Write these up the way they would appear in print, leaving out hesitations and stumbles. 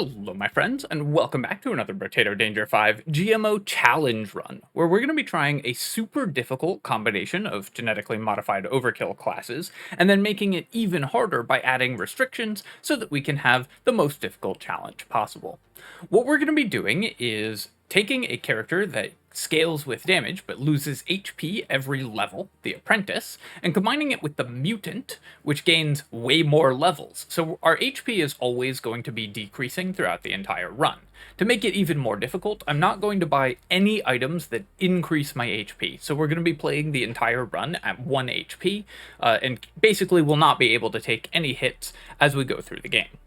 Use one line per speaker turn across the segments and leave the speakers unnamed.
Hello, my friends, and welcome back to another Brotato Danger 5 GMO Challenge Run, where we're going to be trying a super difficult combination of genetically modified overkill classes, and then making it even harder by adding restrictions so that we can have the most difficult challenge possible. What we're going to be doing is taking a character that scales with damage but loses HP every level, the Apprentice, and combining it with the Mutant, which gains way more levels. So our HP is always going to be decreasing throughout the entire run. To make it even more difficult, I'm not going to buy any items that increase my HP. So we're going to be playing the entire run at 1 HP, and basically will not be able to take any hits as we go through the game.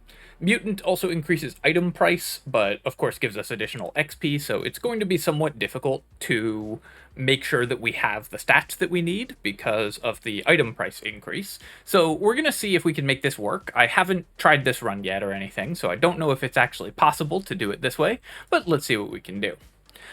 Mutant also increases item price, but of course gives us additional XP, so it's going to be somewhat difficult to make sure that we have the stats that we need because of the item price increase. So we're going to see if we can make this work. I haven't tried this run yet or anything, so I don't know if it's actually possible to do it this way, but let's see what we can do.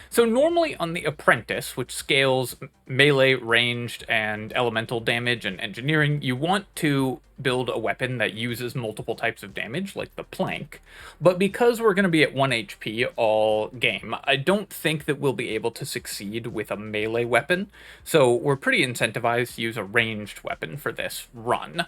So normally on the Apprentice, which scales melee, ranged, and elemental damage and engineering, you want to build a weapon that uses multiple types of damage, like the plank. But because we're going to be at 1 HP all game, I don't think that we'll be able to succeed with a melee weapon, so we're pretty incentivized to use a ranged weapon for this run.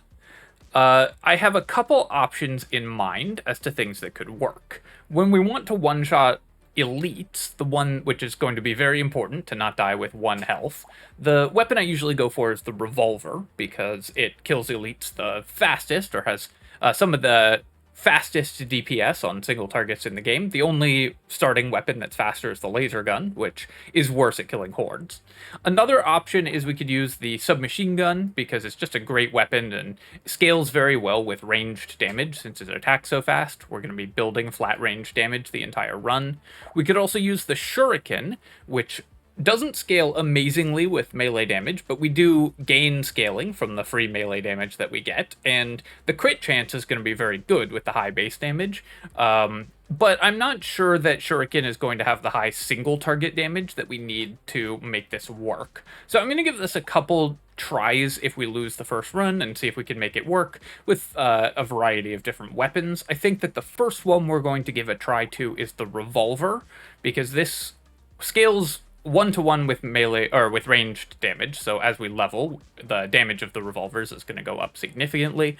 I have a couple options in mind as to things that could work. When we want to one-shot elites, the one which is going to be very important to not die with 1 health, the weapon I usually go for is the revolver, because it kills elites the fastest, or has some of the fastest DPS on single targets in the game. The only starting weapon that's faster is the laser gun, which is worse at killing hordes. Another option is we could use the submachine gun, because it's just a great weapon and scales very well with ranged damage since it attacks so fast. We're going to be building flat range damage the entire run. We could also use the shuriken, which doesn't scale amazingly with melee damage, but we do gain scaling from the free melee damage that we get, and the crit chance is going to be very good with the high base damage. But I'm not sure that Shuriken is going to have the high single target damage that we need to make this work. So I'm going to give this a couple tries if we lose the first run and see if we can make it work with a variety of different weapons. I think that the first one we're going to give a try to is the revolver, because this scales 1-to-1 with melee or with ranged damage. So as we level, the damage of the revolvers is going to go up significantly.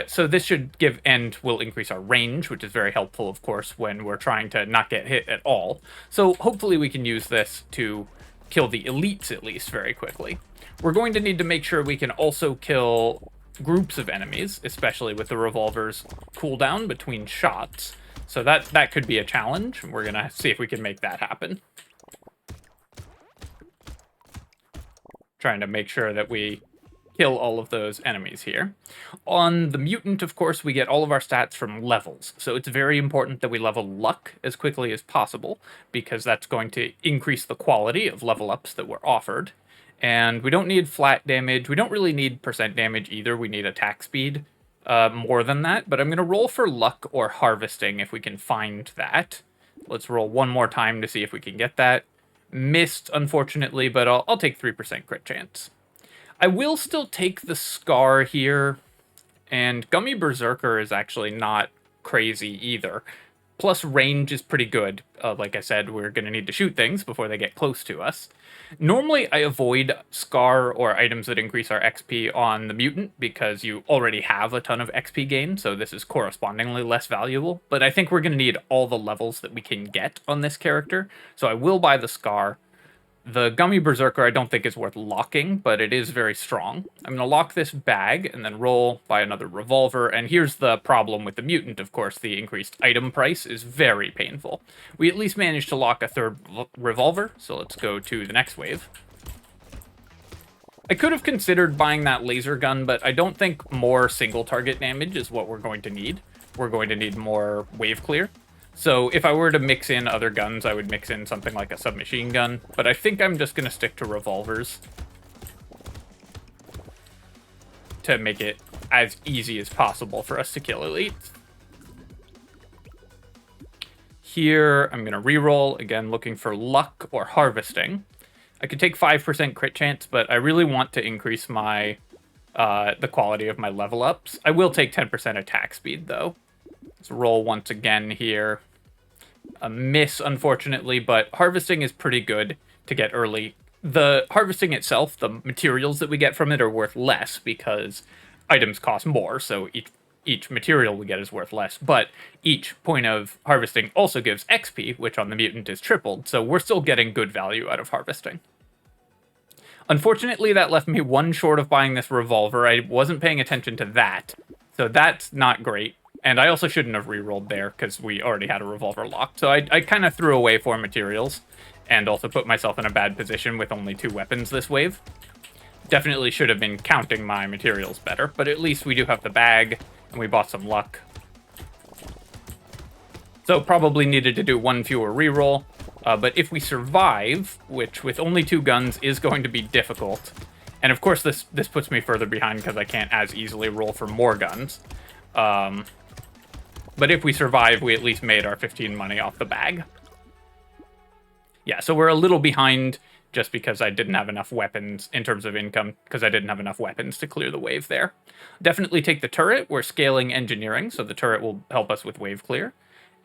So this should give and will increase our range, which is very helpful, of course, when we're trying to not get hit at all. So hopefully we can use this to kill the elites at least very quickly. We're going to need to make sure we can also kill groups of enemies, especially with the revolver's cooldown between shots. So that could be a challenge. We're going to see if we can make that happen. Trying to make sure that we kill all of those enemies here. On the Mutant, of course, we get all of our stats from levels, so it's very important that we level luck as quickly as possible, because that's going to increase the quality of level ups that we're offered. And we don't need flat damage, we don't really need percent damage either, we need attack speed more than that, but I'm going to roll for luck or harvesting if we can find that. Let's roll one more time to see if we can get that. Missed, unfortunately, but I'll take 3% crit chance. I will still take the Scar here, and Gummy Berserker is actually not crazy either. Plus, range is pretty good. Like I said, we're going to need to shoot things before they get close to us. Normally, I avoid Scar or items that increase our XP on the Mutant, because you already have a ton of XP gain, so this is correspondingly less valuable. But I think we're going to need all the levels that we can get on this character, so I will buy the Scar. The Gummy Berserker I don't think is worth locking, but it is very strong. I'm going to lock this bag and then roll by another revolver, and here's the problem with the Mutant, of course. The increased item price is very painful. We at least managed to lock a third revolver, so let's go to the next wave. I could have considered buying that laser gun, but I don't think more single target damage is what we're going to need. We're going to need more wave clear. So if I were to mix in other guns, I would mix in something like a submachine gun, but I think I'm just going to stick to revolvers to make it as easy as possible for us to kill elites. Here, I'm going to reroll, again, looking for luck or harvesting. I could take 5% crit chance, but I really want to increase my the quality of my level ups. I will take 10% attack speed, though. Let's roll once again here. A miss, unfortunately, but harvesting is pretty good to get early. The harvesting itself, the materials that we get from it are worth less because items cost more, so each material we get is worth less, but each point of harvesting also gives XP, which on the mutant is tripled, so we're still getting good value out of harvesting. Unfortunately, that left me one short of buying this revolver. I wasn't paying attention to that, so that's not great. And I also shouldn't have rerolled there, because we already had a revolver locked. So I kind of threw away 4 materials, and also put myself in a bad position with only 2 weapons this wave. Definitely should have been counting my materials better, but at least we do have the bag, and we bought some luck. So probably needed to do 1 fewer reroll, but if we survive, which with only 2 guns is going to be difficult, and of course this puts me further behind because I can't as easily roll for more guns, but if we survive, we at least made our 15 money off the bag. Yeah, so we're a little behind just because I didn't have enough weapons in terms of income, because I didn't have enough weapons to clear the wave there. Definitely take the turret. We're scaling engineering, so the turret will help us with wave clear.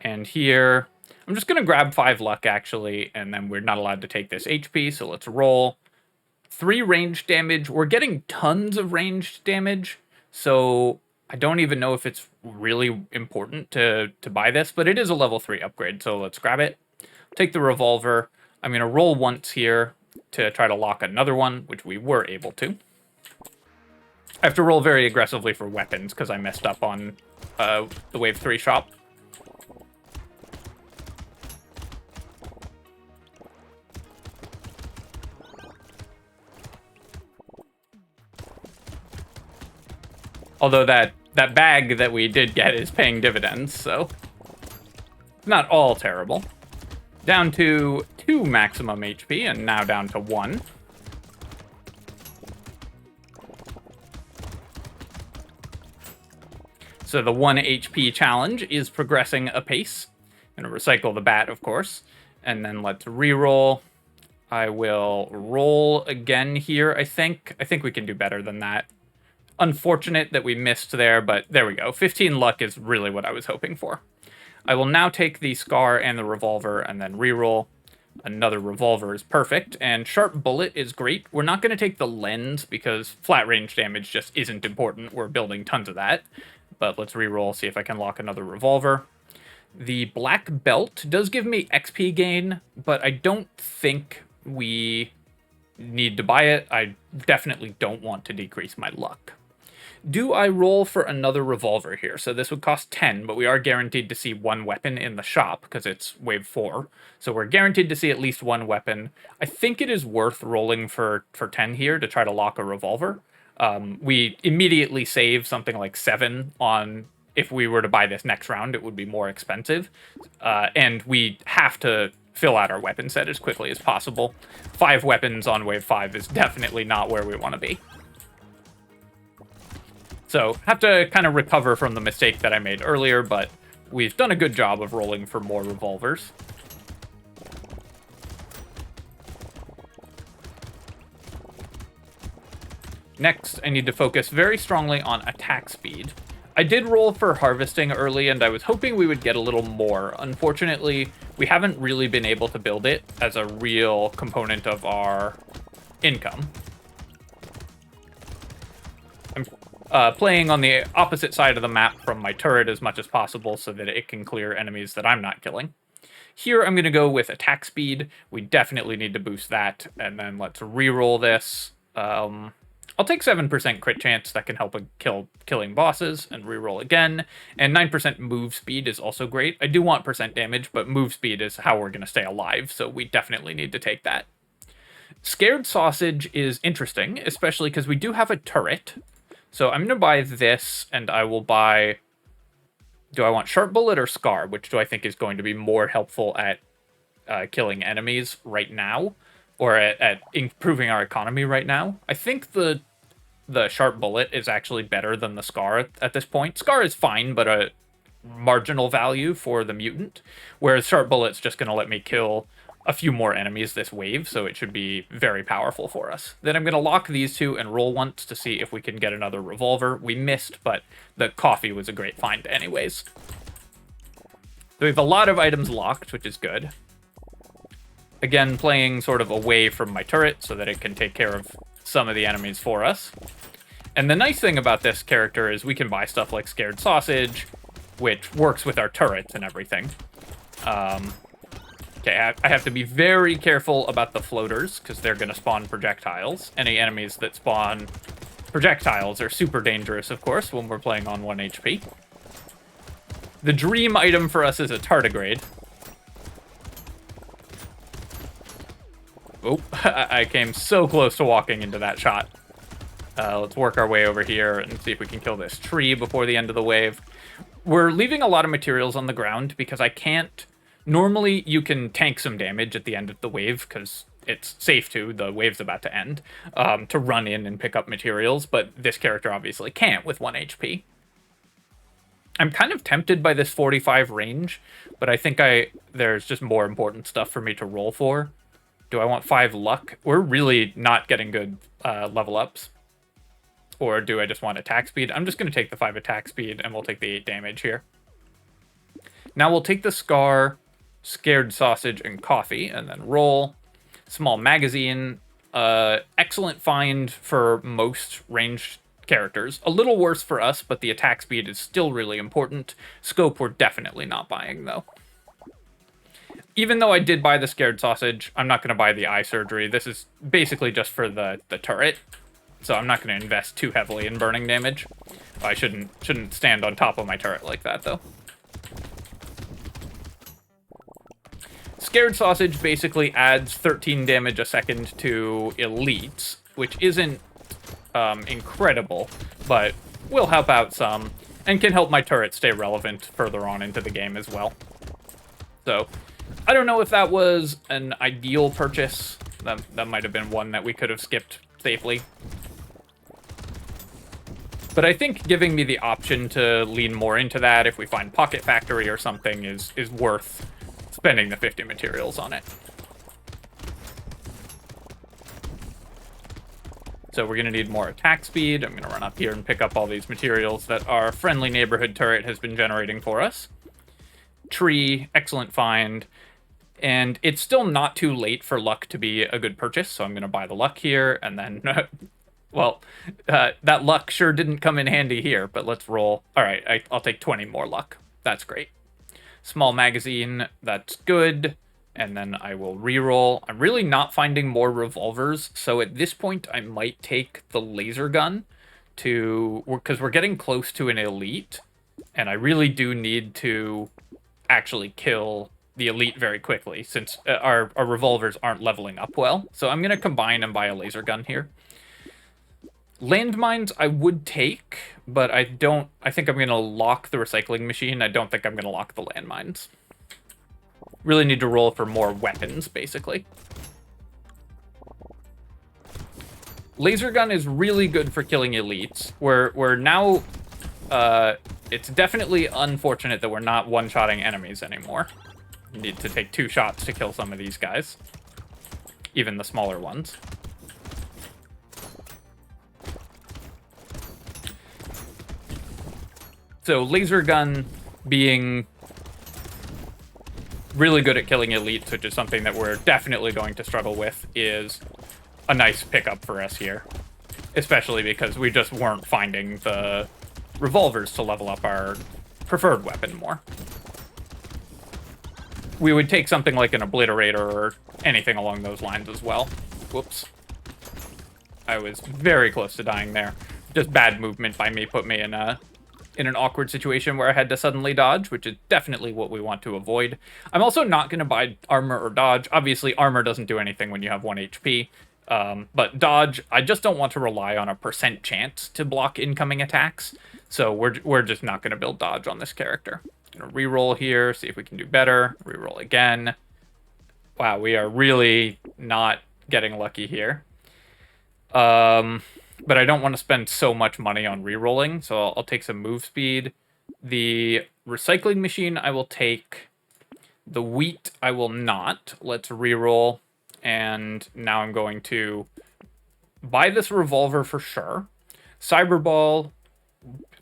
And here, I'm just going to grab 5 luck, actually, and then we're not allowed to take this HP, so let's roll. 3 ranged damage. We're getting tons of ranged damage, so I don't even know if it's really important to buy this, but it is a level 3 upgrade, so let's grab it. Take the revolver. I'm going to roll once here to try to lock another one, which we were able to. I have to roll very aggressively for weapons because I messed up on the wave 3 shop. Although that bag that we did get is paying dividends, so not all terrible. Down to 2 maximum HP, and now down to 1. So the 1 HP challenge is progressing apace. I'm going to recycle the bat, of course. And then let's reroll. I will roll again here, I think. I think we can do better than that. Unfortunate that we missed there, but there we go. 15 luck is really what I was hoping for. I will now take the Scar and the revolver and then reroll. Another revolver is perfect, and sharp bullet is great. We're not going to take the lens because flat range damage just isn't important. We're building tons of that. But let's reroll, see if I can lock another revolver. The black belt does give me XP gain, but I don't think we need to buy it. I definitely don't want to decrease my luck. Do I roll for another revolver here? So this would cost 10, but we are guaranteed to see 1 weapon in the shop because it's wave 4. So we're guaranteed to see at least 1 weapon. I think it is worth rolling for 10 here to try to lock a revolver. We immediately save something like 7 on, if we were to buy this next round, it would be more expensive. And we have to fill out our weapon set as quickly as possible. 5 weapons on wave 5 is definitely not where we want to be. So, have to kind of recover from the mistake that I made earlier, but we've done a good job of rolling for more revolvers. Next, I need to focus very strongly on attack speed. I did roll for harvesting early, and I was hoping we would get a little more. Unfortunately, we haven't really been able to build it as a real component of our income. I'm playing on the opposite side of the map from my turret as much as possible so that it can clear enemies that I'm not killing. Here, I'm going to go with attack speed. We definitely need to boost that, and then let's reroll this. I'll take 7% crit chance. That can help with killing bosses, and reroll again. And 9% move speed is also great. I do want percent damage, but move speed is how we're going to stay alive, so we definitely need to take that. Scared Sausage is interesting, especially because we do have a turret. So I'm going to buy this, and I will buy... Do I want Sharp Bullet or Scar? Which do I think is going to be more helpful at killing enemies right now? Or at improving our economy right now? I think the Sharp Bullet is actually better than the Scar at this point. Scar is fine, but a marginal value for the Mutant. Whereas Sharp Bullet's just going to let me kill a few more enemies this wave, so it should be very powerful for us. Then I'm going to lock these 2 and roll once to see if we can get another revolver. We missed, but the coffee was a great find anyways. So we have a lot of items locked, which is good. Again, playing sort of away from my turret so that it can take care of some of the enemies for us. And the nice thing about this character is we can buy stuff like Scared Sausage, which works with our turrets and everything. Okay, I have to be very careful about the floaters, because they're going to spawn projectiles. Any enemies that spawn projectiles are super dangerous, of course, when we're playing on 1 HP. The dream item for us is a tardigrade. Oh, I came so close to walking into that shot. Let's work our way over here and see if we can kill this tree before the end of the wave. We're leaving a lot of materials on the ground because I can't... Normally, you can tank some damage at the end of the wave because it's safe to, the wave's about to end, to run in and pick up materials, but this character obviously can't with 1 HP. I'm kind of tempted by this 45 range, but I think there's just more important stuff for me to roll for. Do I want 5 luck? We're really not getting good level ups. Or do I just want attack speed? I'm just going to take the 5 attack speed, and we'll take the 8 damage here. Now we'll take the Scar, Scared Sausage, and Coffee, and then roll. Small magazine. Excellent find for most ranged characters. A little worse for us, but the attack speed is still really important. Scope we're definitely not buying, though. Even though I did buy the Scared Sausage, I'm not going to buy the eye surgery. This is basically just for the turret. So I'm not going to invest too heavily in burning damage. I shouldn't stand on top of my turret like that, though. Scared Sausage basically adds 13 damage a second to elites, which isn't incredible, but will help out some, and can help my turret stay relevant further on into the game as well. So, I don't know if that was an ideal purchase. That might have been one that we could have skipped safely. But I think giving me the option to lean more into that if we find Pocket Factory or something is worth spending the 50 materials on it. So we're going to need more attack speed. I'm going to run up here and pick up all these materials that our friendly neighborhood turret has been generating for us. Tree, excellent find. And it's still not too late for luck to be a good purchase, so I'm going to buy the luck here, and then... well, that luck sure didn't come in handy here, but let's roll. All right, I'll take 20 more luck. That's great. Small magazine, that's good. And then I will re-roll. I'm really not finding more revolvers, so at this point I might take the laser gun because we're getting close to an elite, and I really do need to actually kill the elite very quickly, since our revolvers aren't leveling up well. So I'm going to combine and buy a laser gun here. Landmines I would take, but I think I'm going to lock the recycling machine. I don't think I'm going to lock the landmines. Really need to roll for more weapons, basically. Laser gun is really good for killing elites. We're now... it's definitely unfortunate that we're not one-shotting enemies anymore. You need to take 2 shots to kill some of these guys. Even the smaller ones. So laser gun being really good at killing elites, which is something that we're definitely going to struggle with, is a nice pickup for us here. Especially because we just weren't finding the revolvers to level up our preferred weapon more. We would take something like an obliterator or anything along those lines as well. Whoops. I was very close to dying there. Just bad movement by me put me in an awkward situation where I had to suddenly dodge, which is definitely what we want to avoid. I'm also not going to buy armor or dodge. Obviously, armor doesn't do anything when you have 1 HP. But dodge, I just don't want to rely on a % chance to block incoming attacks. So we're just not going to build dodge on this character. Gonna reroll here, see if we can do better. Reroll again. Wow, we are really not getting lucky here. But I don't want to spend so much money on rerolling, so I'll take some move speed. The recycling machine I will take. The wheat I will not. Let's reroll. And now I'm going to buy this revolver for sure. Cyberball,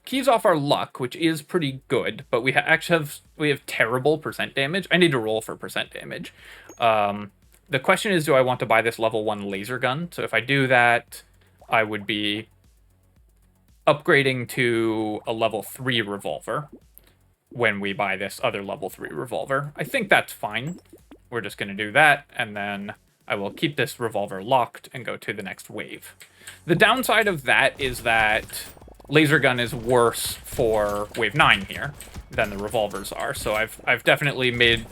keys off our luck, which is pretty good, but we have terrible percent damage. I need to roll for percent damage. The question is, do I want to buy this level 1 laser gun? So if I do that, I would be upgrading to a level 3 revolver when we buy this other level 3 revolver. I think that's fine. We're just going to do that, and then I will keep this revolver locked and go to the next wave. The downside of that is that laser gun is worse for wave 9 here than the revolvers are, so I've definitely made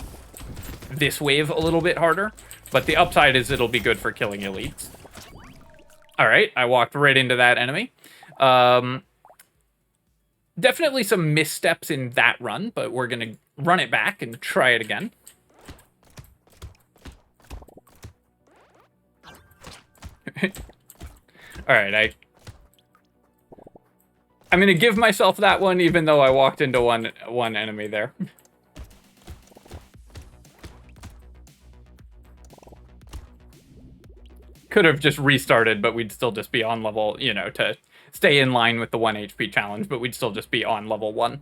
this wave a little bit harder, but the upside is it'll be good for killing elites. Alright, I walked right into that enemy. Definitely some missteps in that run, but we're going to run it back and try it again. Alright, I'm going to give myself that one, even though I walked into one enemy there. Could have just restarted, but we'd still just be on level, you know, to stay in line with the 1 HP challenge, but we'd still just be on level 1.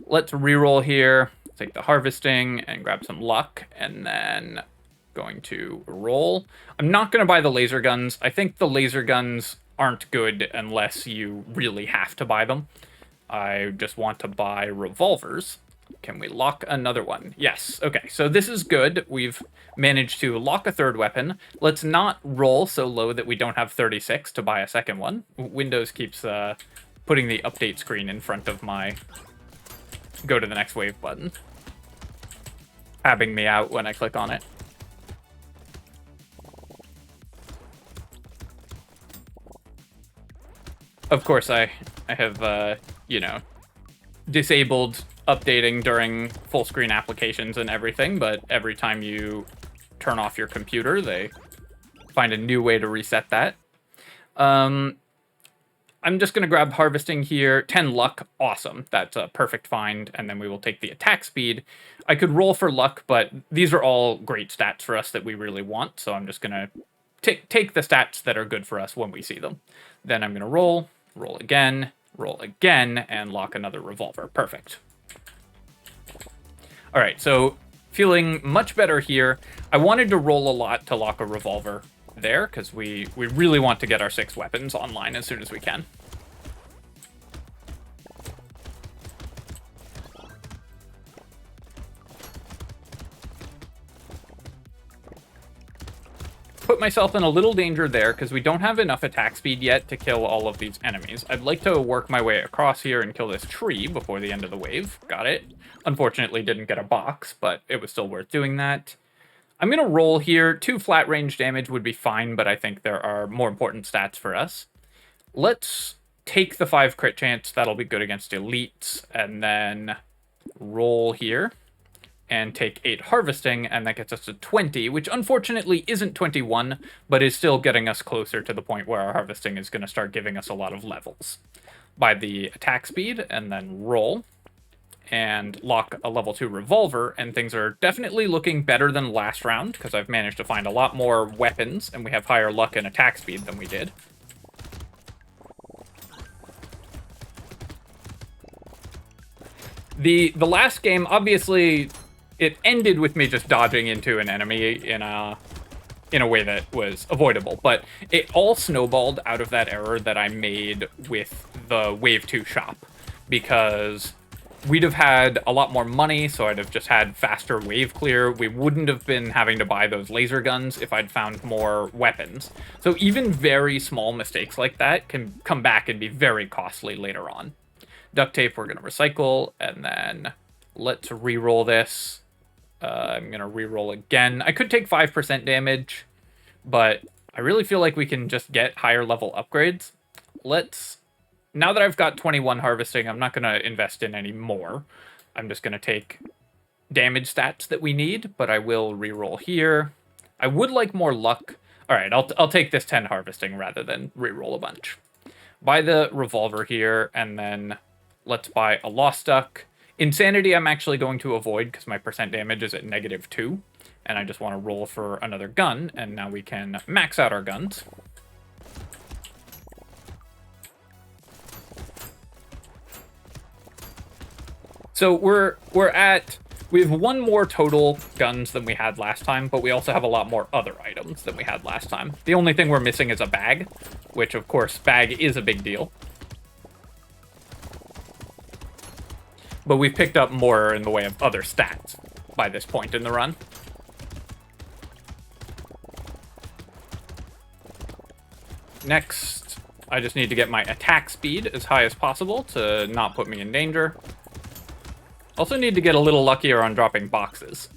Let's reroll here, take the harvesting, and grab some luck, and then going to roll. I'm not going to buy the laser guns. I think the laser guns aren't good unless you really have to buy them. I just want to buy revolvers. Can we lock another one? Yes. Okay, so this is good. We've managed to lock a third weapon. Let's not roll so low that we don't have 36 to buy a second one. Windows keeps putting the update screen in front of my go to the next wave button, tabbing me out when I click on it. Of course, I have, you know, disabled updating during full screen applications and everything, but every time you turn off your computer, they find a new way to reset that. I'm just going to grab harvesting here. 10 luck, awesome. That's a perfect find, and then we will take the attack speed. I could roll for luck, but these are all great stats for us that we really want, so I'm just going to take the stats that are good for us when we see them. Then I'm going to roll again, and lock another revolver. Perfect. All right, so feeling much better here. I wanted to roll a lot to lock a revolver there, because we really want to get our 6 weapons online as soon as we can. Put myself in a little danger there, because we don't have enough attack speed yet to kill all of these enemies. I'd like to work my way across here and kill this tree before the end of the wave. Got it. Unfortunately, didn't get a box, but it was still worth doing that. I'm going to roll here. 2 flat range damage would be fine, but I think there are more important stats for us. Let's take the 5 crit chance. That'll be good against elites. And then roll here and take 8 harvesting, and that gets us to 20, which unfortunately isn't 21, but is still getting us closer to the point where our harvesting is going to start giving us a lot of levels. By the attack speed, and then roll, and lock a level 2 revolver, and things are definitely looking better than last round, because I've managed to find a lot more weapons, and we have higher luck and attack speed than we did. The last game, obviously, it ended with me just dodging into an enemy in a way that was avoidable, but it all snowballed out of that error that I made with the Wave 2 shop, because we'd have had a lot more money, so I'd have just had faster wave clear. We wouldn't have been having to buy those laser guns if I'd found more weapons. So even very small mistakes like that can come back and be very costly later on. Duct tape we're going to recycle, and then let's re-roll this. I'm going to re-roll again. I could take 5% damage, but I really feel like we can just get higher level upgrades. Now that I've got 21 harvesting, I'm not going to invest in any more. I'm just going to take damage stats that we need, but I will re-roll here. I would like more luck. All right, I'll take this 10 harvesting rather than re-roll a bunch. Buy the revolver here, and then let's buy a lost duck. Insanity I'm actually going to avoid because my percent damage is at -2, and I just want to roll for another gun, and now we can max out our guns. So we have one more total guns than we had last time, but we also have a lot more other items than we had last time. The only thing we're missing is a bag, which of course bag is a big deal. But we've picked up more in the way of other stats by this point in the run. Next, I just need to get my attack speed as high as possible to not put me in danger. Also need to get a little luckier on dropping boxes.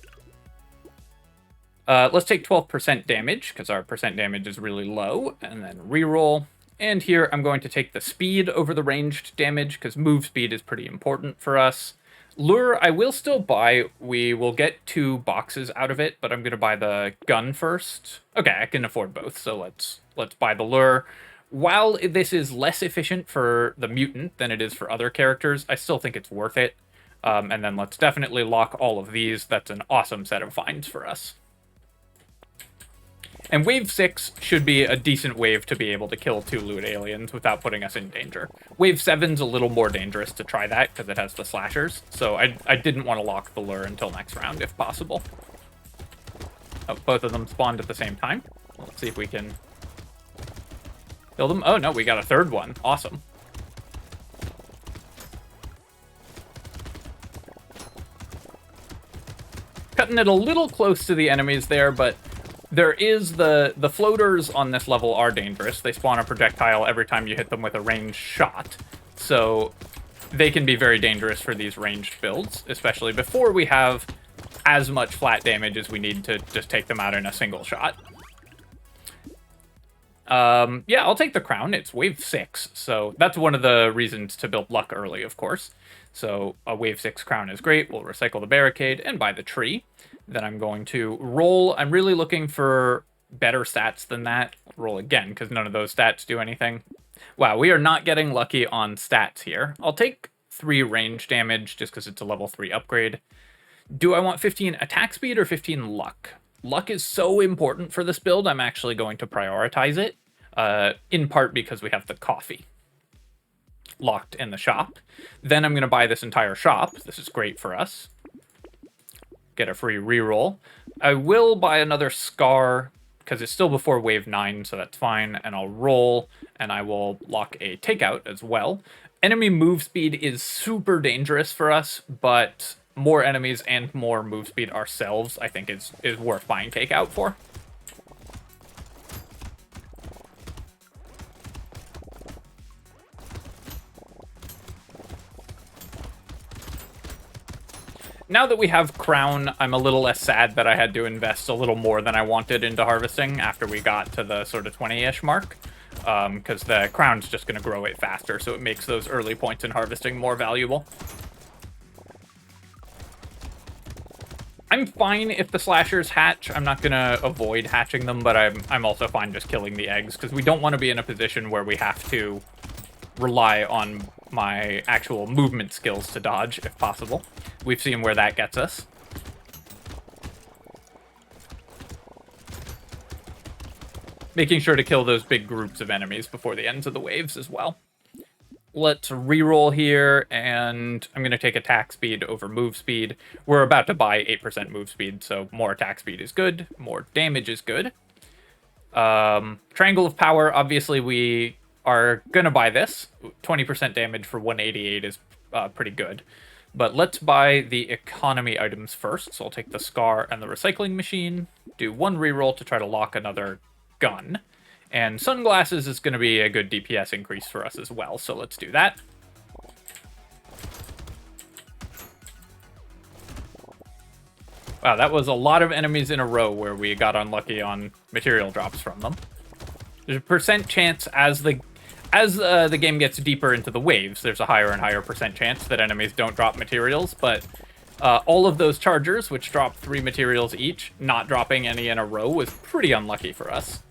Let's take 12% damage, because our percent damage is really low, and then reroll. And here I'm going to take the speed over the ranged damage, because move speed is pretty important for us. Lure, I will still buy. We will get 2 boxes out of it, but I'm going to buy the gun first. Okay, I can afford both, so let's buy the lure. While this is less efficient for the mutant than it is for other characters, I still think it's worth it. And then let's definitely lock all of these. That's an awesome set of finds for us. And wave 6 should be a decent wave to be able to kill 2 loot aliens without putting us in danger. Wave 7's a little more dangerous to try that because it has the slashers, so I didn't want to lock the lure until next round if possible. Oh, both of them spawned at the same time. Let's see if we can kill them. Oh no, we got a third one. Awesome. Cutting it a little close to the enemies there, but there is the floaters on this level are dangerous. They spawn a projectile every time you hit them with a ranged shot, so they can be very dangerous for these ranged builds, especially before we have as much flat damage as we need to just take them out in a single shot. Yeah, I'll take the crown. It's wave 6, so that's one of the reasons to build luck early, of course. So a wave 6 crown is great. We'll recycle the barricade and buy the tree. Then I'm going to roll. I'm really looking for better stats than that. Roll again, because none of those stats do anything. Wow, we are not getting lucky on stats here. I'll take 3 range damage just because it's a level 3 upgrade. Do I want 15 attack speed or 15 luck? Luck is so important for this build, I'm actually going to prioritize it, in part because we have the coffee locked in the shop. Then I'm going to buy this entire shop. This is great for us. Get a free reroll. I will buy another scar because it's still before wave 9, so that's fine. And I'll roll, and I will lock a takeout as well. Enemy move speed is super dangerous for us, but more enemies and more move speed ourselves, I think, is worth buying takeout for. Now that we have Crown, I'm a little less sad that I had to invest a little more than I wanted into harvesting after we got to the sort of 20-ish mark, because the Crown's just going to grow it faster, so it makes those early points in harvesting more valuable. I'm fine if the slashers hatch. I'm not going to avoid hatching them, but I'm also fine just killing the eggs, because we don't want to be in a position where we have to rely on my actual movement skills to dodge, if possible. We've seen where that gets us. Making sure to kill those big groups of enemies before the ends of the waves as well. Let's reroll here, and I'm going to take attack speed over move speed. We're about to buy 8% move speed, so more attack speed is good, more damage is good. Triangle of Power, obviously we are going to buy this. 20% damage for 188 is pretty good. But let's buy the economy items first. So I'll take the Scar and the recycling machine, do 1 reroll to try to lock another gun. And sunglasses is going to be a good DPS increase for us as well, so let's do that. Wow, that was a lot of enemies in a row where we got unlucky on material drops from them. There's a percent chance as the game gets deeper into the waves, there's a higher and higher percent chance that enemies don't drop materials, but all of those chargers, which drop 3 materials each, not dropping any in a row was pretty unlucky for us.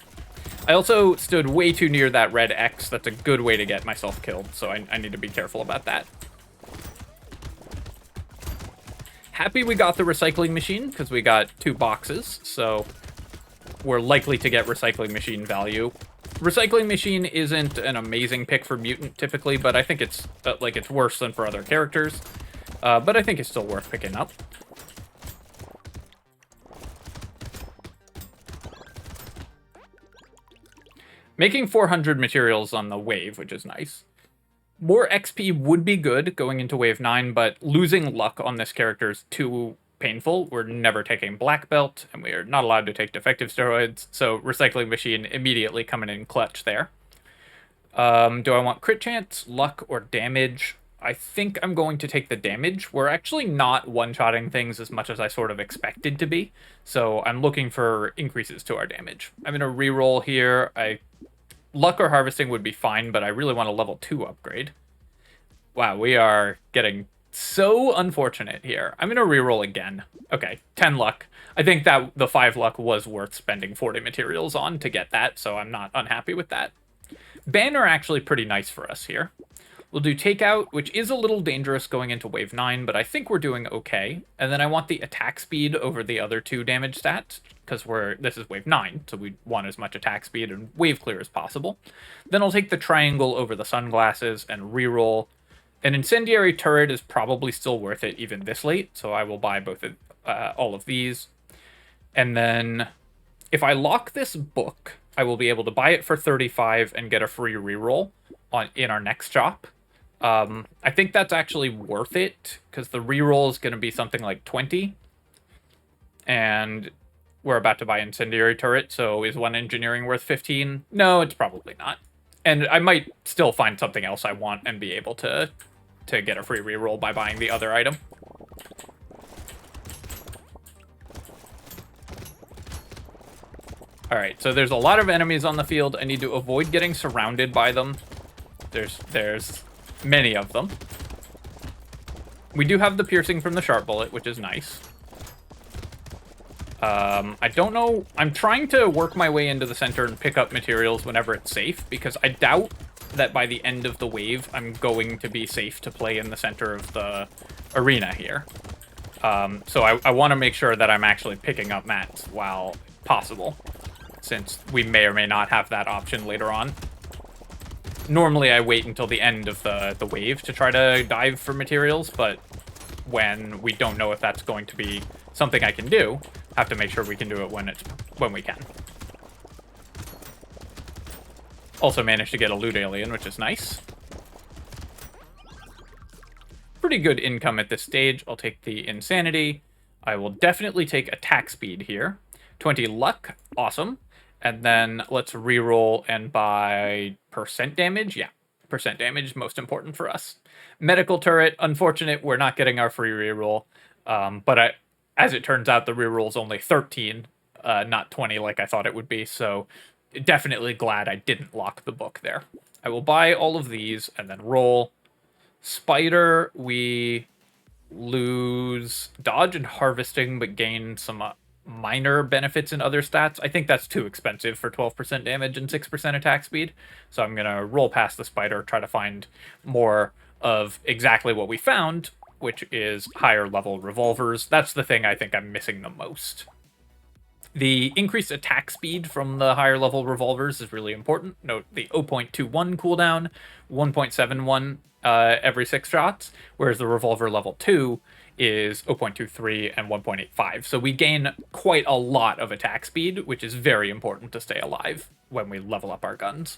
I also stood way too near that red X. That's a good way to get myself killed, so I need to be careful about that. Happy we got the recycling machine, because we got 2 boxes, so we're likely to get recycling machine value. Recycling machine isn't an amazing pick for Mutant, typically, but I think it's, it's worse than for other characters. but I think it's still worth picking up. Making 400 materials on the wave, which is nice. More XP would be good going into wave 9, but losing luck on this character is too painful. We're never taking black belt, and we are not allowed to take defective steroids, so recycling machine immediately coming in clutch there. Do I want crit chance, luck, or damage? I think I'm going to take the damage. We're actually not one-shotting things as much as I sort of expected to be, so I'm looking for increases to our damage. I'm going to reroll here. Luck or harvesting would be fine, but I really want a level 2 upgrade. Wow, we are getting so unfortunate here. I'm going to reroll again. Okay, 10 luck. I think that the 5 luck was worth spending 40 materials on to get that, so I'm not unhappy with that. Ban are actually pretty nice for us here. We'll do Takeout, which is a little dangerous going into Wave 9, but I think we're doing okay. And then I want the attack speed over the other 2 damage stats, because this is Wave 9, so we want as much attack speed and wave clear as possible. Then I'll take the Triangle over the Sunglasses and reroll. An Incendiary Turret is probably still worth it even this late, so I will buy all of these. And then if I lock this book, I will be able to buy it for 35 and get a free reroll in our next shop. I think that's actually worth it, because the reroll is going to be something like 20. And we're about to buy Incendiary Turret, so is 1 engineering worth 15? No, it's probably not. And I might still find something else I want and be able to get a free reroll by buying the other item. Alright, so there's a lot of enemies on the field. I need to avoid getting surrounded by them. There's many of them. We do have the piercing from the sharp bullet, which is nice. I don't know. I'm trying to work my way into the center and pick up materials whenever it's safe, because I doubt that by the end of the wave, I'm going to be safe to play in the center of the arena here. So I want to make sure that I'm actually picking up mats while possible, since we may or may not have that option later on. Normally, I wait until the end of the wave to try to dive for materials, but when we don't know if that's going to be something I can do, I have to make sure we can do it when we can. Also managed to get a loot alien, which is nice. Pretty good income at this stage. I'll take the insanity. I will definitely take attack speed here. 20 luck, awesome. And then let's reroll and buy percent damage. Yeah, percent damage, most important for us. Medical turret, unfortunate, we're not getting our free reroll. But as it turns out, the reroll's only 13, not 20 like I thought it would be. So definitely glad I didn't lock the book there. I will buy all of these and then roll. Spider, we lose dodge and harvesting, but gain some minor benefits in other stats. I think that's too expensive for 12% damage and 6% attack speed. So I'm going to roll past the spider, try to find more of exactly what we found, which is higher level revolvers. That's the thing I think I'm missing the most. The increased attack speed from the higher level revolvers is really important. Note the 0.21 cooldown, 1.71 every 6 shots, whereas the revolver level 2 is 0.23 and 1.85. So we gain quite a lot of attack speed, which is very important to stay alive when we level up our guns.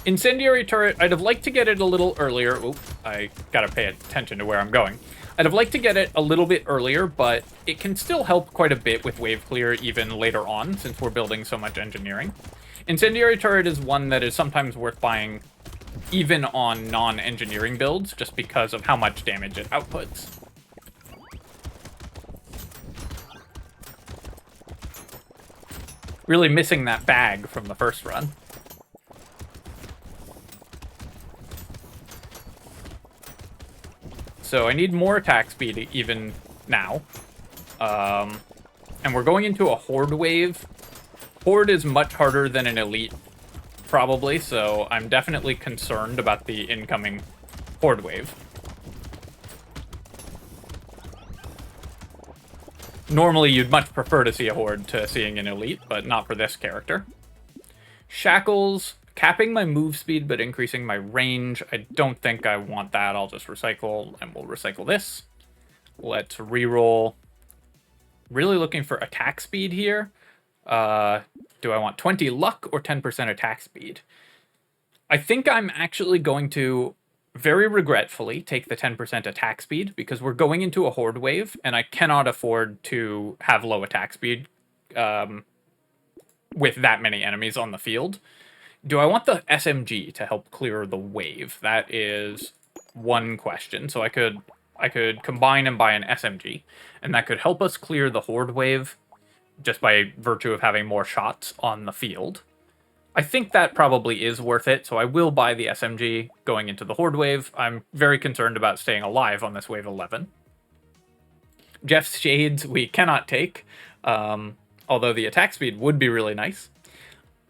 Incendiary turret, I'd have liked to get it a little earlier. Oop, I gotta pay attention to where I'm going. I'd have liked to get it a little bit earlier, but it can still help quite a bit with wave clear even later on, since we're building so much engineering. Incendiary turret is one that is sometimes worth buying even on non-engineering builds, just because of how much damage it outputs. Really missing that bag from the first run. So I need more attack speed even now. And we're going into a horde wave. Horde is much harder than an elite, probably, so I'm definitely concerned about the incoming horde wave. Normally, you'd much prefer to see a horde to seeing an elite, but not for this character. Shackles capping my move speed but increasing my range. I don't think I want that. I'll just recycle, and we'll recycle this. Let's reroll. Really looking for attack speed here. Do I want 20 luck or 10% attack speed? I think I'm actually going to, very regretfully, take the 10% attack speed because we're going into a horde wave, and I cannot afford to have low attack speed with that many enemies on the field. Do I want the SMG to help clear the wave? That is one question. So I could combine and buy an SMG, and that could help us clear the horde wave just by virtue of having more shots on the field. I think that probably is worth it, so I will buy the SMG going into the horde wave. I'm very concerned about staying alive on this wave 11. Jeff's Shades we cannot take, although the attack speed would be really nice.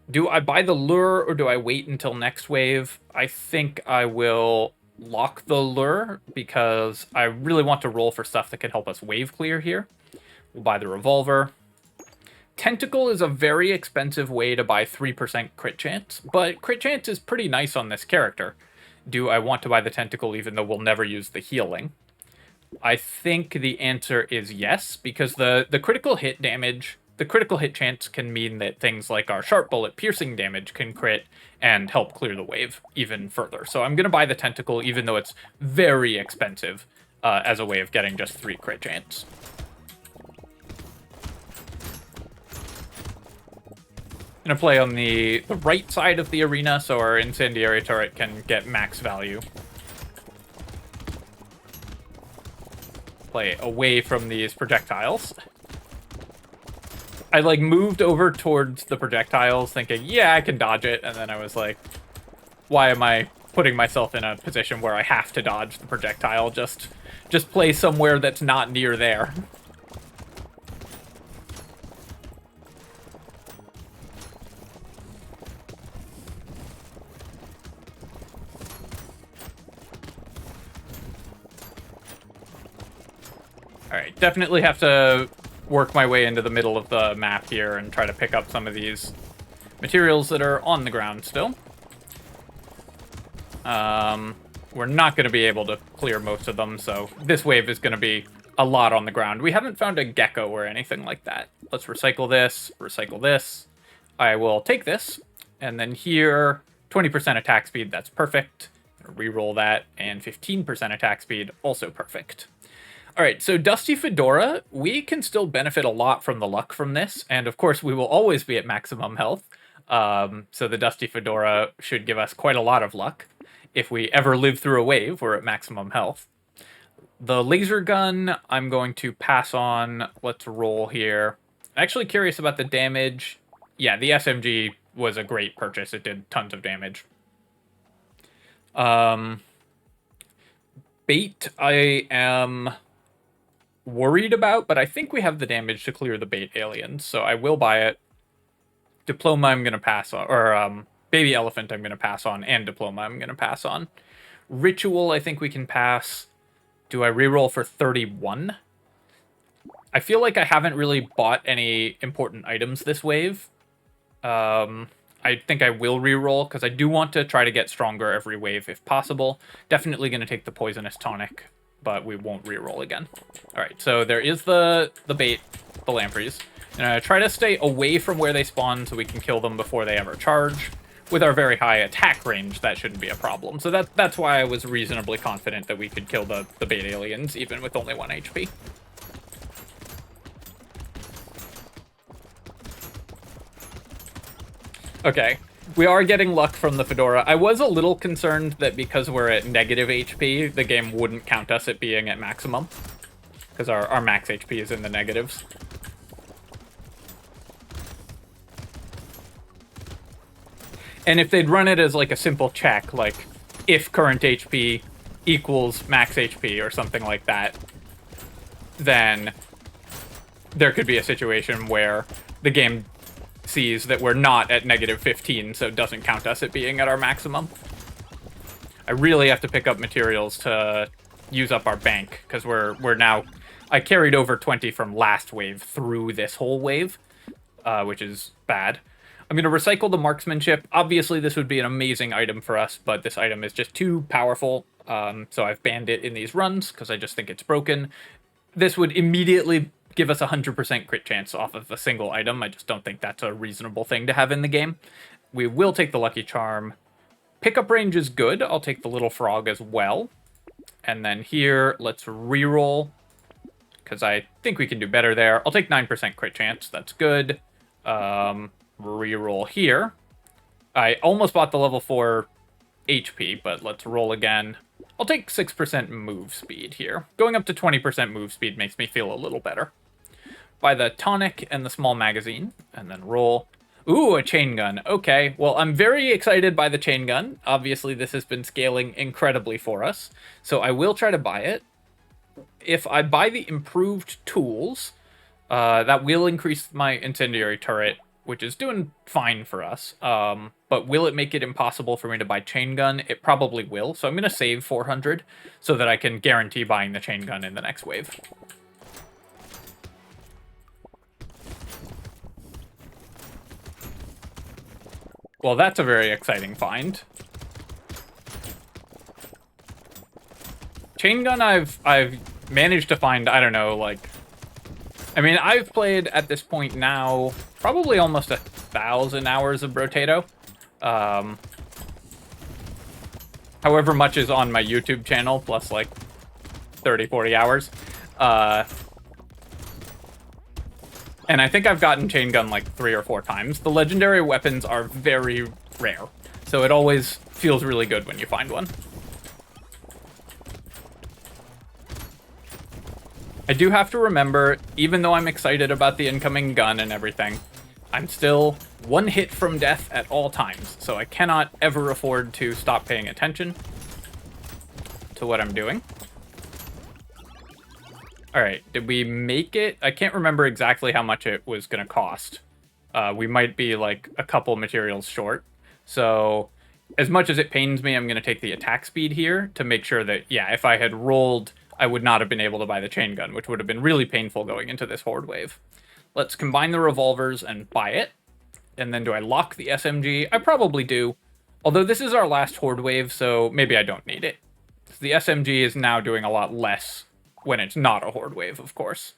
Do I buy the lure or do I wait until next wave? I think I will lock the lure because I really want to roll for stuff that can help us wave clear here. We'll buy the revolver. Tentacle is a very expensive way to buy 3% crit chance, but crit chance is pretty nice on this character. Do I want to buy the tentacle even though we'll never use the healing? I think the answer is yes, because the critical hit damage, the critical hit chance can mean that things like our sharp bullet piercing damage can crit and help clear the wave even further. So I'm going to buy the tentacle even though it's very expensive as a way of getting just 3 crit chance. I'm going to play on the right side of the arena so our incendiary turret can get max value. Play away from these projectiles. I moved over towards the projectiles thinking, yeah, I can dodge it, and then I was like, why am I putting myself in a position where I have to dodge the projectile? Just play somewhere that's not near there. Alright, definitely have to work my way into the middle of the map here and try to pick up some of these materials that are on the ground still. We're not going to be able to clear most of them, so this wave is going to be a lot on the ground. We haven't found a gecko or anything like that. Let's recycle this, recycle this. I will take this, and then here, 20% attack speed, that's perfect. Reroll that, and 15% attack speed, also perfect. Alright, so Dusty Fedora, we can still benefit a lot from the luck from this, and of course we will always be at maximum health, so the Dusty Fedora should give us quite a lot of luck. If we ever live through a wave, we're at maximum health. The laser gun, I'm going to pass on. Let's roll here. I'm actually curious about the damage. Yeah, the SMG was a great purchase. It did tons of damage. Bait, I am worried about, but I think we have the damage to clear the bait aliens, so I will buy it. Diploma I'm going to pass on, or Baby Elephant I'm going to pass on, and Diploma I'm going to pass on. Ritual I think we can pass. Do I reroll for 31? I feel like I haven't really bought any important items this wave. I think I will reroll, because I do want to try to get stronger every wave if possible. Definitely going to take the Poisonous Tonic, but we won't reroll again. Alright, so there is the bait, the lampreys. And try to stay away from where they spawn so we can kill them before they ever charge. With our very high attack range, that shouldn't be a problem. So that's why I was reasonably confident that we could kill the bait aliens, even with only 1 HP. Okay, we are getting luck from the Fedora. I was a little concerned that because we're at negative HP, the game wouldn't count us at being at maximum. Because our max HP is in the negatives. And if they'd run it as like a simple check, like if current HP equals max HP or something like that, then there could be a situation where the game sees that we're not at negative 15, so it doesn't count us at being at our maximum. I really have to pick up materials to use up our bank, because we're now... I carried over 20 from last wave through this whole wave, which is bad. I'm going to recycle the marksmanship. Obviously, this would be an amazing item for us, but this item is just too powerful, so I've banned it in these runs because I just think it's broken. This would immediately give us a 100% crit chance off of a single item. I just don't think that's a reasonable thing to have in the game. We will take the Lucky Charm. Pickup range is good. I'll take the Little Frog as well. And then here, let's reroll, because I think we can do better there. I'll take 9% crit chance. That's good. Reroll here. I almost bought the level 4 HP, but let's roll again. I'll take 6% move speed here. Going up to 20% move speed makes me feel a little better. Buy the tonic and the small magazine, and then roll. Ooh, a chain gun. Okay, well, I'm very excited by the chain gun. Obviously, this has been scaling incredibly for us, so I will try to buy it. If I buy the improved tools, that will increase my incendiary turret, which is doing fine for us. But will it make it impossible for me to buy chain gun? It probably will, so I'm going to save 400 so that I can guarantee buying the chain gun in the next wave. Well, that's a very exciting find. Chain gun I've managed to find, I don't know, like... I mean, I've played at this point now probably almost 1,000 hours of Brotato. However much is on my YouTube channel, plus like 30, 40 hours. And I think I've gotten chain gun like 3 or 4 times. The legendary weapons are very rare, so it always feels really good when you find one. I do have to remember, even though I'm excited about the incoming gun and everything, I'm still 1 hit from death at all times, so I cannot ever afford to stop paying attention to what I'm doing. Alright, did we make it? I can't remember exactly how much it was going to cost. We might be like a couple materials short. So, as much as it pains me, I'm going to take the attack speed here to make sure that, yeah, if I had rolled, I would not have been able to buy the chain gun, which would have been really painful going into this horde wave. Let's combine the revolvers and buy it. And then do I lock the SMG? I probably do. Although this is our last horde wave, so maybe I don't need it. The SMG is now doing a lot less when it's not a horde wave, of course.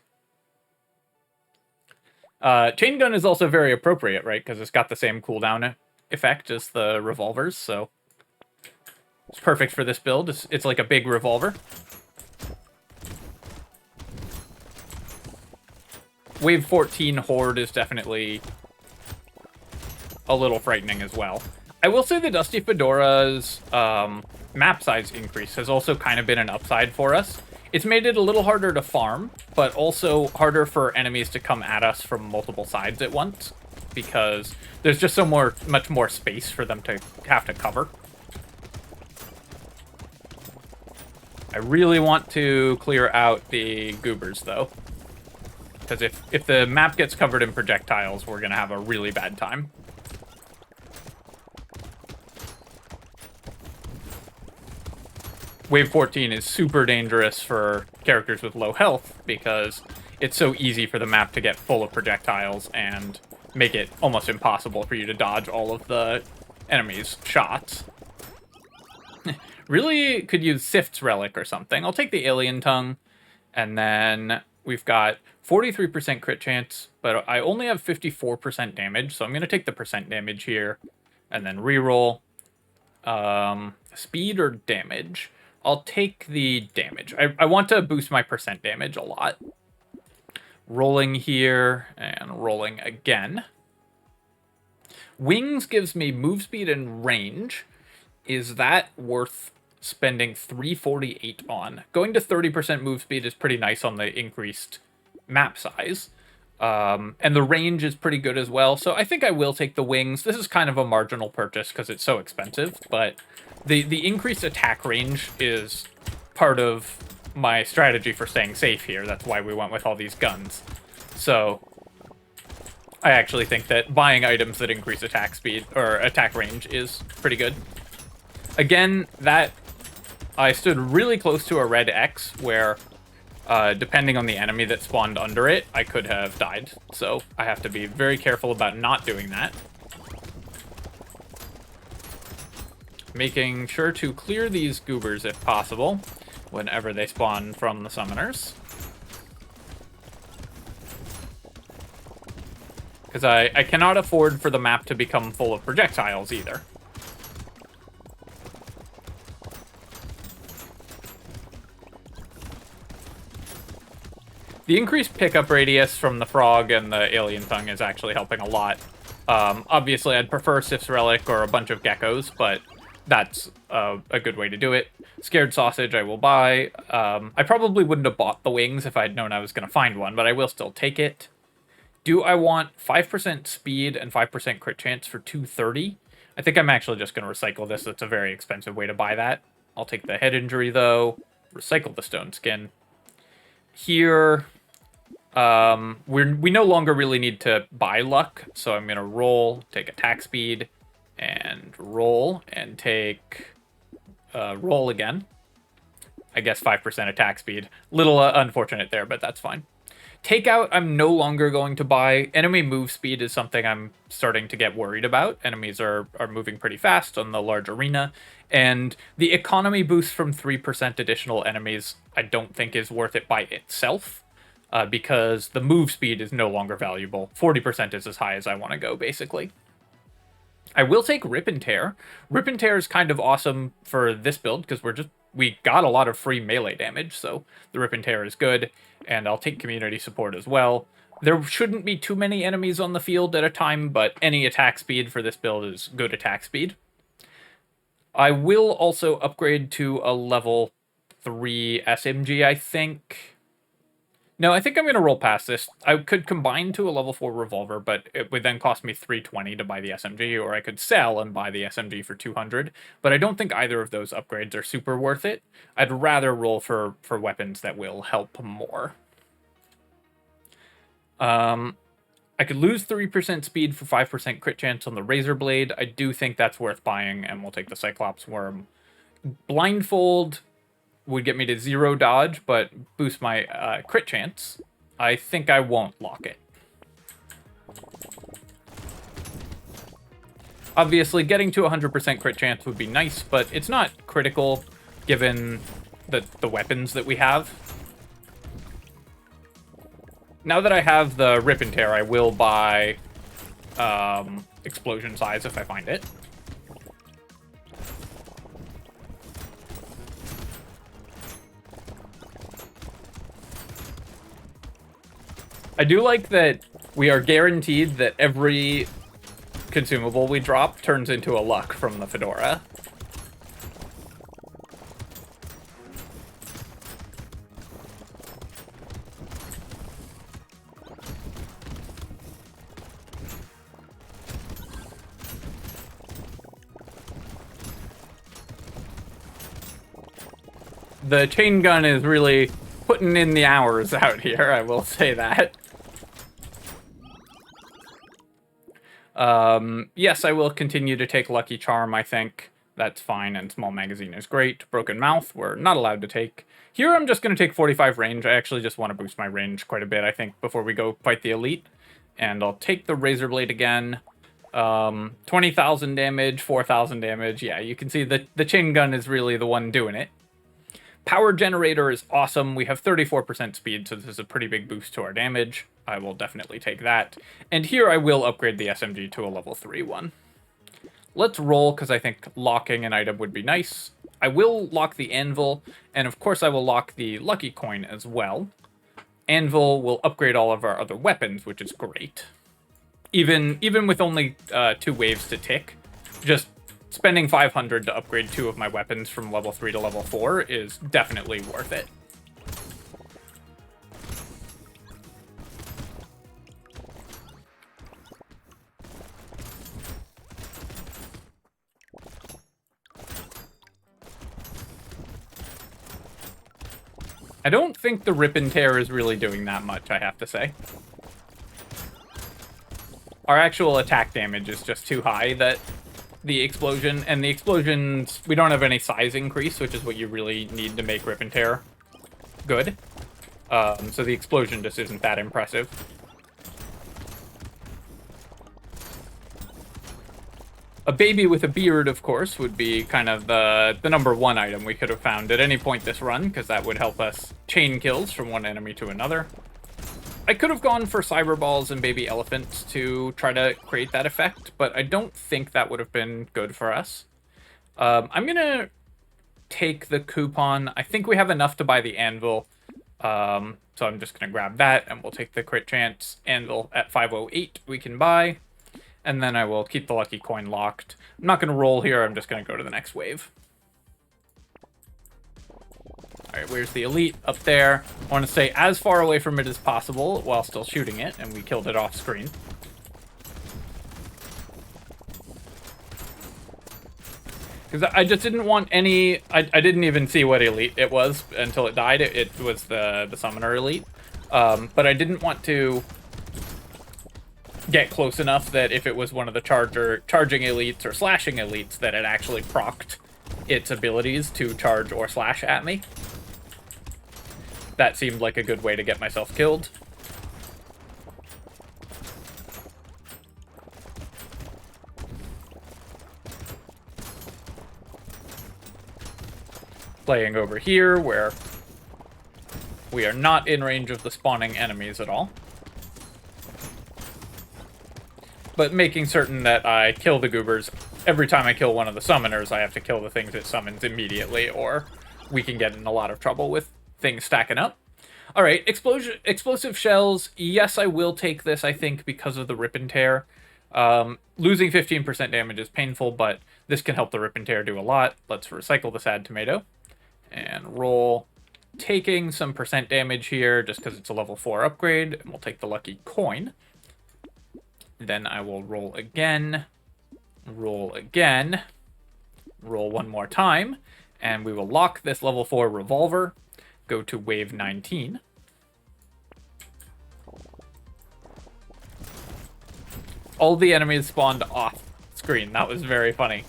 Chain gun is also very appropriate, right? Because it's got the same cooldown effect as the revolvers, so it's perfect for this build. It's like a big revolver. Wave 14 horde is definitely a little frightening as well. I will say the Dusty Fedora's map size increase has also kind of been an upside for us. It's made it a little harder to farm, but also harder for enemies to come at us from multiple sides at once, because there's just much more space for them to have to cover. I really want to clear out the goobers, though, because if the map gets covered in projectiles, we're going to have a really bad time. Wave 14 is super dangerous for characters with low health because it's so easy for the map to get full of projectiles and make it almost impossible for you to dodge all of the enemy's shots. Really could use Sift's Relic or something. I'll take the Alien Tongue, and then we've got 43% crit chance, but I only have 54% damage, so I'm going to take the percent damage here, and then reroll. Speed or damage? I'll take the damage. I want to boost my percent damage a lot. Rolling here, and rolling again. Wings gives me move speed and range. Is that worth spending 348 on? Going to 30% move speed is pretty nice on the increased map size. And the range is pretty good as well, so I think I will take the wings. This is kind of a marginal purchase because it's so expensive, but the increased attack range is part of my strategy for staying safe here. That's why we went with all these guns. So I actually think that buying items that increase attack speed or attack range is pretty good. Again, that I stood really close to a red X where depending on the enemy that spawned under it, I could have died. So I have to be very careful about not doing that. Making sure to clear these goobers if possible, whenever they spawn from the summoners. Because I cannot afford for the map to become full of projectiles either. The increased pickup radius from the frog and the alien tongue is actually helping a lot. Obviously, I'd prefer Sif's Relic or a bunch of geckos, but that's a good way to do it. Scared Sausage I will buy. I probably wouldn't have bought the wings if I'd known I was going to find one, but I will still take it. Do I want 5% speed and 5% crit chance for 230? I think I'm actually just going to recycle this. That's a very expensive way to buy that. I'll take the head injury, though. Recycle the stone skin. Here, we no longer really need to buy luck, so I'm going to roll, take attack speed, and roll, and take roll again. I guess 5% attack speed. Little unfortunate there, but that's fine. Takeout, I'm no longer going to buy. Enemy move speed is something I'm starting to get worried about. Enemies are moving pretty fast on the large arena, and the economy boost from 3% additional enemies I don't think is worth it by itself, because the move speed is no longer valuable. 40% is as high as I want to go, basically. I will take Rip and Tear. Rip and Tear is kind of awesome for this build, because we got a lot of free melee damage, so the Rip and Tear is good, and I'll take community support as well. There shouldn't be too many enemies on the field at a time, but any attack speed for this build is good attack speed. I will also upgrade to a level 3 SMG, I think. No, I think I'm going to roll past this. I could combine to a level 4 revolver, but it would then cost me 320 to buy the SMG, or I could sell and buy the SMG for 200, but I don't think either of those upgrades are super worth it. I'd rather roll for weapons that will help more. I could lose 3% speed for 5% crit chance on the Razor Blade. I do think that's worth buying, and we'll take the Cyclops Worm. Blindfold would get me to 0 dodge, but boost my crit chance. I think I won't lock it. Obviously, getting to 100% crit chance would be nice, but it's not critical given the weapons that we have. Now that I have the Rip and Tear, I will buy Explosion Size if I find it. I do like that we are guaranteed that every consumable we drop turns into a luck from the fedora. The chain gun is really putting in the hours out here, I will say that. Yes, I will continue to take Lucky Charm, I think. That's fine, and Small Magazine is great. Broken Mouth, we're not allowed to take. Here, I'm just going to take 45 range. I actually just want to boost my range quite a bit, I think, before we go fight the Elite. And I'll take the Razor Blade again. 20,000 damage, 4,000 damage. Yeah, you can see the chain gun is really the one doing it. Power Generator is awesome. We have 34% speed, so this is a pretty big boost to our damage. I will definitely take that. And here I will upgrade the SMG to a level 3 one. Let's roll, because I think locking an item would be nice. I will lock the Anvil, and of course I will lock the Lucky Coin as well. Anvil will upgrade all of our other weapons, which is great. Even with only 2 waves to tick, just spending 500 to upgrade 2 of my weapons from level 3 to level 4 is definitely worth it. I don't think the Rip and Tear is really doing that much, I have to say. Our actual attack damage is just too high that the explosions, we don't have any size increase, which is what you really need to make Rip and Tear good. So the explosion just isn't that impressive. A baby with a beard, of course, would be kind of the number one item we could have found at any point this run, because that would help us chain kills from one enemy to another. I could have gone for cyber balls and baby elephants to try to create that effect, but I don't think that would have been good for us. I'm gonna take the coupon. I think we have enough to buy the anvil, so I'm just gonna grab that, and we'll take the crit chance anvil at 508 we can buy, and then I will keep the lucky coin locked. I'm not gonna roll here, I'm just gonna go to the next wave. Alright, where's the elite? Up there. I want to stay as far away from it as possible while still shooting it, and we killed it off screen. Because I just didn't want any... I didn't even see what elite it was until it died. It was the summoner elite. But I didn't want to get close enough that if it was one of the charging elites or slashing elites, that it actually procced its abilities to charge or slash at me. That seemed like a good way to get myself killed. Playing over here, where we are not in range of the spawning enemies at all. But making certain that I kill the goobers. Every time I kill one of the summoners, I have to kill the things it summons immediately, or we can get in a lot of trouble with things stacking up. Alright, explosive shells. Yes, I will take this, I think, because of the rip and tear. Losing 15% damage is painful, but this can help the rip and tear do a lot. Let's recycle the sad tomato. And roll. Taking some percent damage here, just because it's a level 4 upgrade. And we'll take the lucky coin. Then I will roll again. Roll again. Roll one more time. And we will lock this level 4 revolver. Go to wave 19. All the enemies spawned off screen. That was very funny.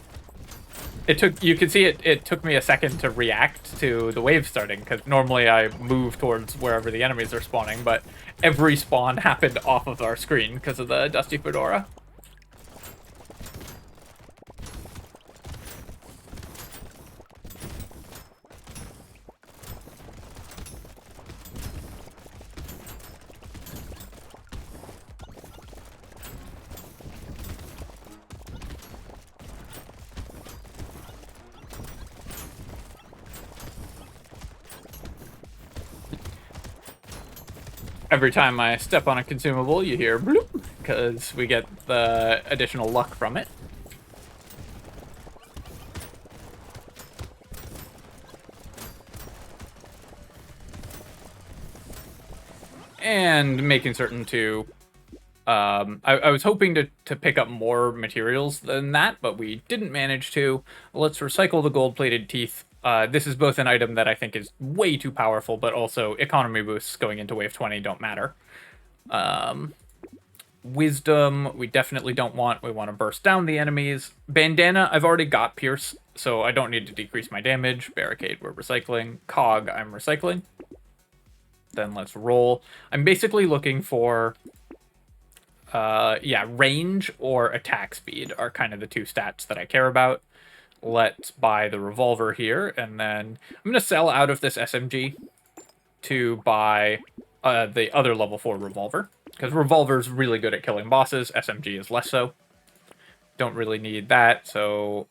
You can see it took me a second to react to the wave starting, because normally I move towards wherever the enemies are spawning, but every spawn happened off of our screen because of the Dusty Fedora. Every time I step on a consumable, you hear bloop, because we get the additional luck from it. And making certain to... I was hoping to pick up more materials than that, but we didn't manage to. Let's recycle the gold-plated teeth. This is both an item that I think is way too powerful, but also economy boosts going into wave 20 don't matter. Wisdom, we definitely don't want. We want to burst down the enemies. Bandana, I've already got Pierce, so I don't need to decrease my damage. Barricade, we're recycling. Cog, I'm recycling. Then let's roll. I'm basically looking for... yeah, range or attack speed are kind of the two stats that I care about. Let's buy the revolver here, and then I'm going to sell out of this SMG to buy the other level 4 revolver, because revolver's really good at killing bosses, SMG is less so. Don't really need that, so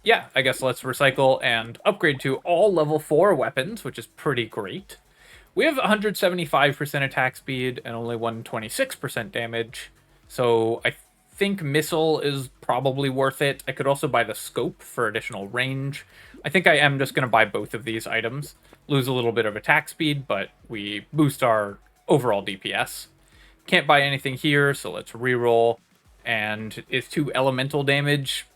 yeah, I guess let's recycle and upgrade to all level 4 weapons, which is pretty great. We have 175% attack speed and only 126% damage, so I think missile is probably worth it. I could also buy the scope for additional range. I think I am just going to buy both of these items. Lose a little bit of attack speed, but we boost our overall DPS. Can't buy anything here, so let's reroll. And is 2 elemental damage.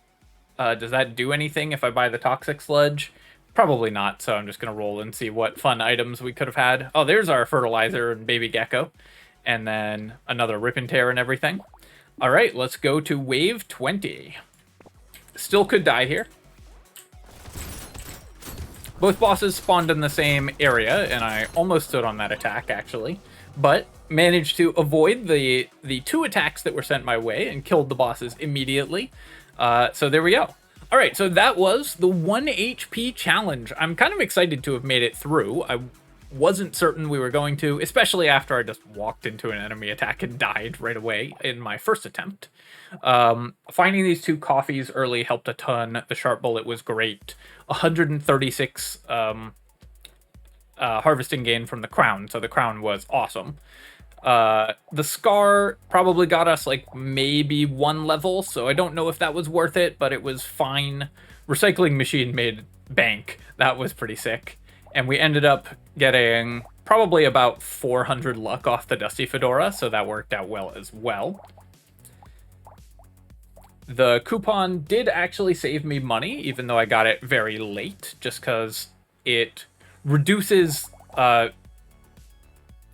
Does that do anything if I buy the toxic sludge? Probably not, so I'm just going to roll and see what fun items we could have had. Oh, there's our fertilizer and baby gecko. And then another rip and tear and everything. Alright, let's go to wave 20. Still could die here. Both bosses spawned in the same area, and I almost stood on that attack, actually. But managed to avoid the 2 attacks that were sent my way and killed the bosses immediately. So there we go. All right, so that was the 1 HP challenge. I'm kind of excited to have made it through. I wasn't certain we were going to, especially after I just walked into an enemy attack and died right away in my first attempt. Finding these 2 coffees early helped a ton. The sharp bullet was great. 136 harvesting gain from the crown, so the crown was awesome. The scar probably got us like maybe 1 level, so I don't know if that was worth it, but it was fine. Recycling machine made bank. That was pretty sick. And we ended up getting probably about 400 luck off the Dusty Fedora, so that worked out well as well. The coupon did actually save me money, even though I got it very late, just because it reduces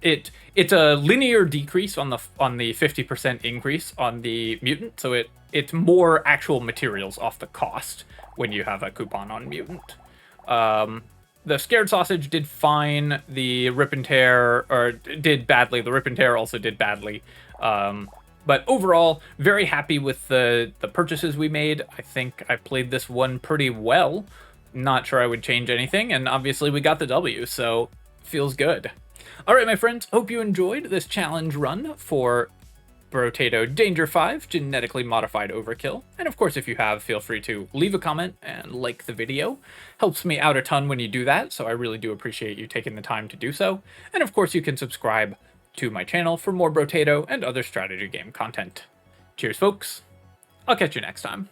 it's a linear decrease on the 50% increase on the mutant, so it's more actual materials off the cost when you have a coupon on mutant. The scared sausage did fine. The rip and tear did badly. The rip and tear also did badly. But overall, very happy with the purchases we made. I think I played this one pretty well. Not sure I would change anything, and obviously we got the W, so feels good. Alright, my friends, hope you enjoyed this challenge run for Brotato Danger 5, Genetically Modified Overkill. And of course, if you have, feel free to leave a comment and like the video. Helps me out a ton when you do that, so I really do appreciate you taking the time to do so. And of course, you can subscribe to my channel for more Brotato and other strategy game content. Cheers, folks. I'll catch you next time.